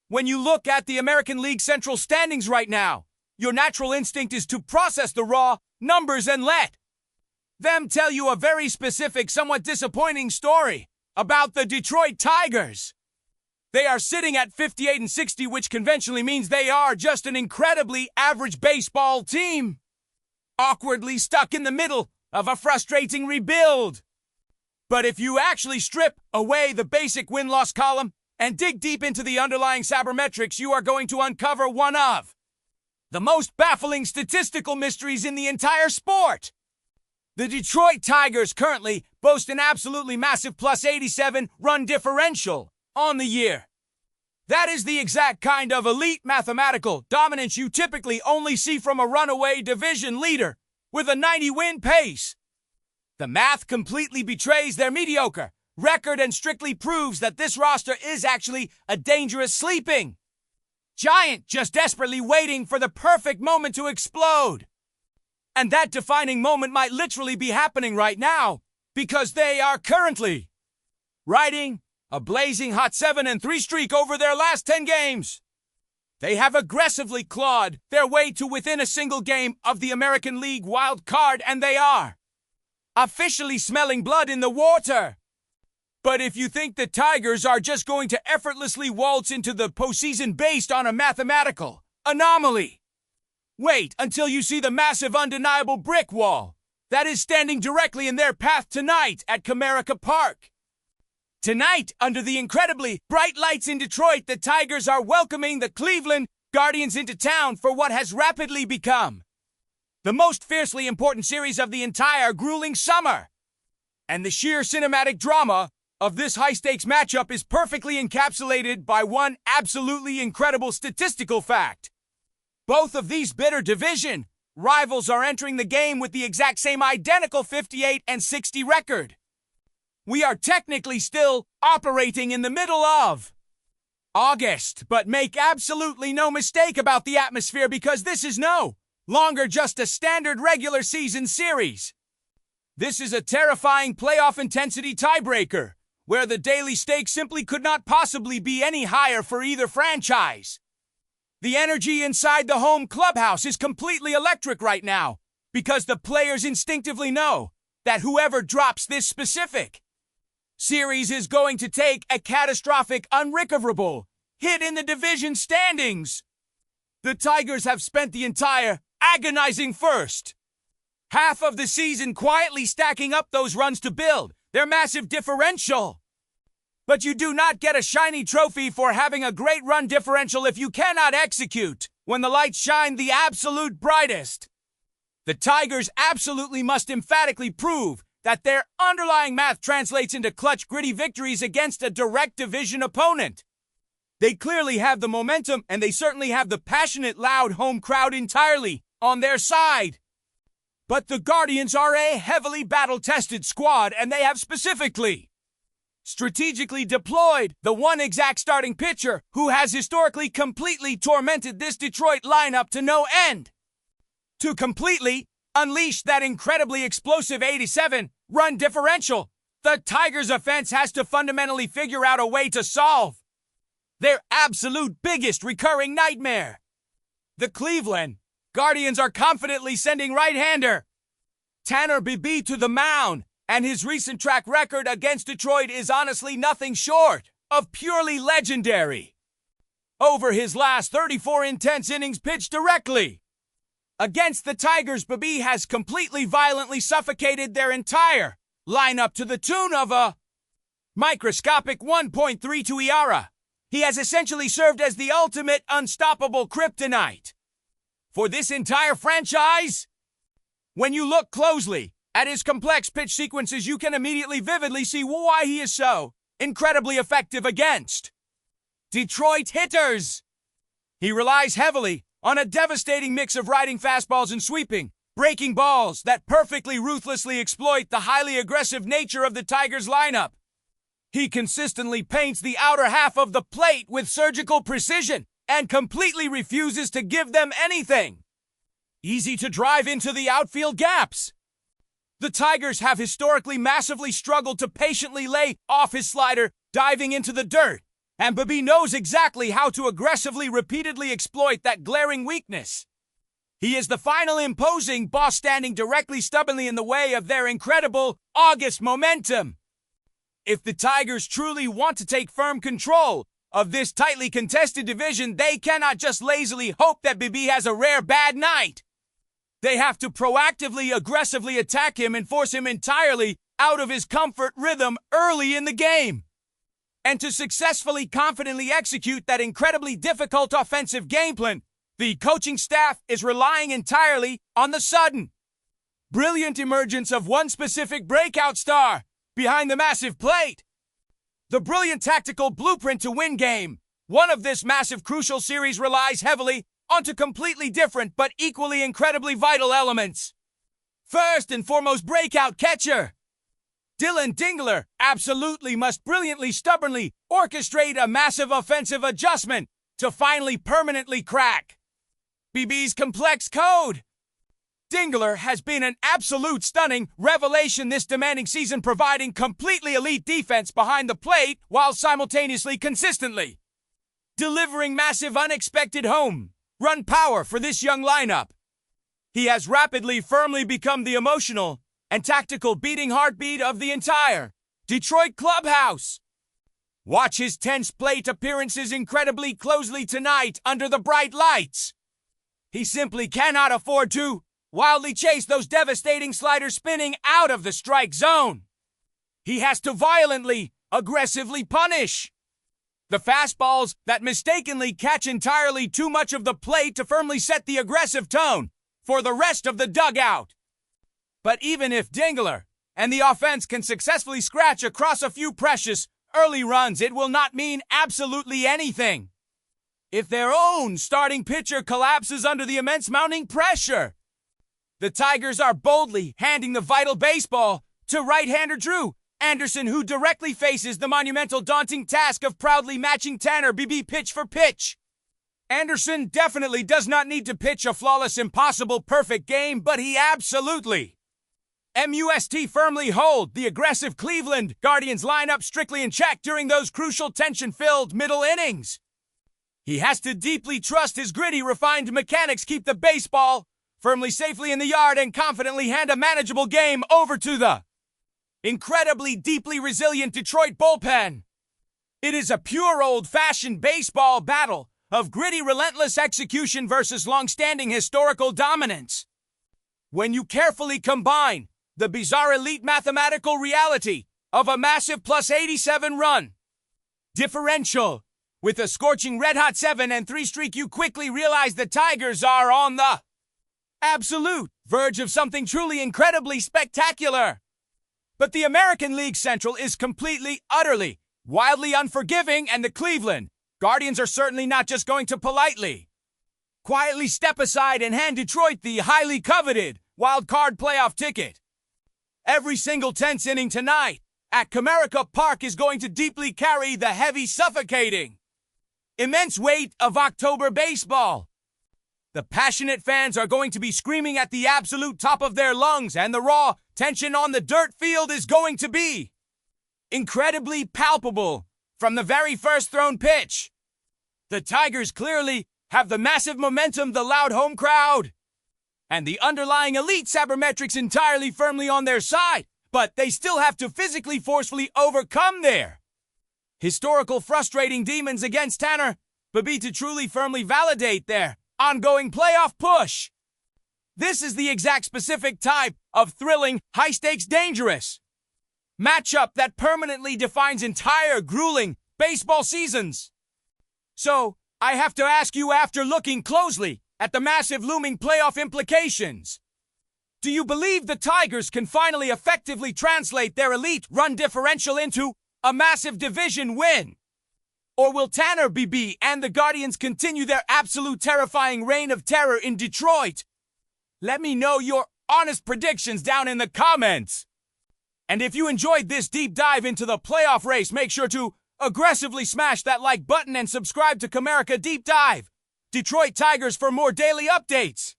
When you look at the American League Central standings right now, your natural instinct is to process the raw numbers and let them tell you a very specific, somewhat disappointing story about the Detroit Tigers. They are sitting at 58-60, which conventionally means they are just an incredibly average baseball team, awkwardly stuck in the middle of a frustrating rebuild. But if you actually strip away the basic win-loss column and dig deep into the underlying sabermetrics, you are going to uncover one of the most baffling statistical mysteries in the entire sport. The Detroit Tigers currently boast an absolutely massive plus 87 run differential on the year. That is the exact kind of elite mathematical dominance you typically only see from a runaway division leader with a 90-win pace. The math completely betrays their mediocre record and strictly proves that this roster is actually a dangerous sleeping giant just desperately waiting for the perfect moment to explode. And that defining moment might literally be happening right now because they are currently riding a blazing hot 7-3 streak over their last 10 games. They have aggressively clawed their way to within a single game of the American League wild card, and they are officially smelling blood in the water. But if you think the Tigers are just going to effortlessly waltz into the postseason based on a mathematical anomaly, wait until you see the massive undeniable brick wall that is standing directly in their path tonight at Comerica Park. Tonight, under the incredibly bright lights in Detroit, the Tigers are welcoming the Cleveland Guardians into town for what has rapidly become the most fiercely important series of the entire grueling summer. And the sheer cinematic drama of this high-stakes matchup is perfectly encapsulated by one absolutely incredible statistical fact. Both of these bitter division rivals are entering the game with the exact same identical 58-60 record. We are technically still operating in the middle of August, but make absolutely no mistake about the atmosphere because this is no longer just a standard regular season series. This is a terrifying playoff intensity tiebreaker, where the daily stakes simply could not possibly be any higher for either franchise. The energy inside the home clubhouse is completely electric right now, because the players instinctively know that whoever drops this specific series is going to take a catastrophic, unrecoverable hit in the division standings. The Tigers have spent the entire agonizing first half of the season quietly stacking up those runs to build their massive differential. But you do not get a shiny trophy for having a great run differential if you cannot execute when the lights shine the absolute brightest. The Tigers absolutely must emphatically prove that their underlying math translates into clutch, gritty victories against a direct division opponent. They clearly have the momentum, and they certainly have the passionate, loud home crowd entirely on their side. But the Guardians are a heavily battle-tested squad, and they have specifically strategically deployed the one exact starting pitcher who has historically completely tormented this Detroit lineup to no end. To completely unleash that incredibly explosive 87-run differential, the Tigers' offense has to fundamentally figure out a way to solve their absolute biggest recurring nightmare. The Cleveland Guardians are confidently sending right-hander Tanner Bibee to the mound, and his recent track record against Detroit is honestly nothing short of purely legendary. Over his last 34 intense innings pitched directly against the Tigers, Bibee has completely violently suffocated their entire lineup to the tune of a microscopic 1.32 ERA. He has essentially served as the ultimate unstoppable kryptonite for this entire franchise. When you look closely at his complex pitch sequences, you can immediately vividly see why he is so incredibly effective against Detroit hitters. He relies heavily on a devastating mix of riding fastballs and sweeping, breaking balls that perfectly ruthlessly exploit the highly aggressive nature of the Tigers lineup. He consistently paints the outer half of the plate with surgical precision and completely refuses to give them anything easy to drive into the outfield gaps. The Tigers have historically massively struggled to patiently lay off his slider, diving into the dirt And Bibee knows exactly how to aggressively, repeatedly exploit that glaring weakness. He is the final imposing boss standing directly stubbornly in the way of their incredible August momentum. If the Tigers truly want to take firm control of this tightly contested division, they cannot just lazily hope that Bibee has a rare bad night. They have to proactively, aggressively attack him and force him entirely out of his comfort rhythm early in the game. And to successfully, confidently execute that incredibly difficult offensive game plan, the coaching staff is relying entirely on the sudden, brilliant emergence of one specific breakout star behind the massive plate. The brilliant tactical blueprint to win game. One of this massive crucial series relies heavily onto completely different but equally incredibly vital elements. First and foremost, breakout catcher. Dillon Dingler absolutely must brilliantly, stubbornly orchestrate a massive offensive adjustment to finally permanently crack Bibee's complex code. Dingler has been an absolute stunning revelation this demanding season, providing completely elite defense behind the plate while simultaneously consistently delivering massive unexpected home run power for this young lineup. He has rapidly, firmly become the emotional and tactical beating heartbeat of the entire Detroit clubhouse. Watch his tense plate appearances incredibly closely tonight under the bright lights. He simply cannot afford to wildly chase those devastating sliders spinning out of the strike zone. He has to violently, aggressively punish the fastballs that mistakenly catch entirely too much of the plate to firmly set the aggressive tone for the rest of the dugout. But even if Dingler and the offense can successfully scratch across a few precious early runs, it will not mean absolutely anything if their own starting pitcher collapses under the immense mounting pressure. The Tigers are boldly handing the vital baseball to right-hander Drew Anderson, who directly faces the monumental, daunting task of proudly matching Tanner Bibee pitch for pitch. Anderson definitely does not need to pitch a flawless, impossible, perfect game, but he absolutely must firmly hold the aggressive Cleveland Guardians lineup strictly in check during those crucial, tension-filled middle innings. He has to deeply trust his gritty, refined mechanics keep the baseball firmly, safely in the yard and confidently hand a manageable game over to the incredibly, deeply resilient Detroit bullpen. It is a pure old-fashioned baseball battle of gritty, relentless execution versus long-standing historical dominance. When you carefully combine the bizarre elite mathematical reality of a massive plus 87 run differential with a scorching red-hot 7-3 streak, you quickly realize the Tigers are on the absolute verge of something truly incredibly spectacular. But the American League Central is completely, utterly, wildly unforgiving, and the Cleveland Guardians are certainly not just going to politely, quietly step aside and hand Detroit the highly coveted wild card playoff ticket. Every single 10th inning tonight at Comerica Park is going to deeply carry the heavy, suffocating, immense weight of October baseball. The passionate fans are going to be screaming at the absolute top of their lungs, and the raw tension on the dirt field is going to be incredibly palpable from the very first thrown pitch. The Tigers clearly have the massive momentum, the loud home crowd, and the underlying elite sabermetrics entirely firmly on their side, but they still have to physically, forcefully overcome their historical, frustrating demons against Tanner Bibee to truly, firmly validate their ongoing playoff push. This is the exact specific type of thrilling, high-stakes, dangerous matchup that permanently defines entire grueling baseball seasons. So, I have to ask you, after looking closely at the massive looming playoff implications, do you believe the Tigers can finally effectively translate their elite run differential into a massive division win? Or will Tanner Bibee and the Guardians continue their absolute terrifying reign of terror in Detroit? Let me know your honest predictions down in the comments. And if you enjoyed this deep dive into the playoff race, make sure to aggressively smash that like button and subscribe to Comerica Deep Dive Detroit Tigers for more daily updates.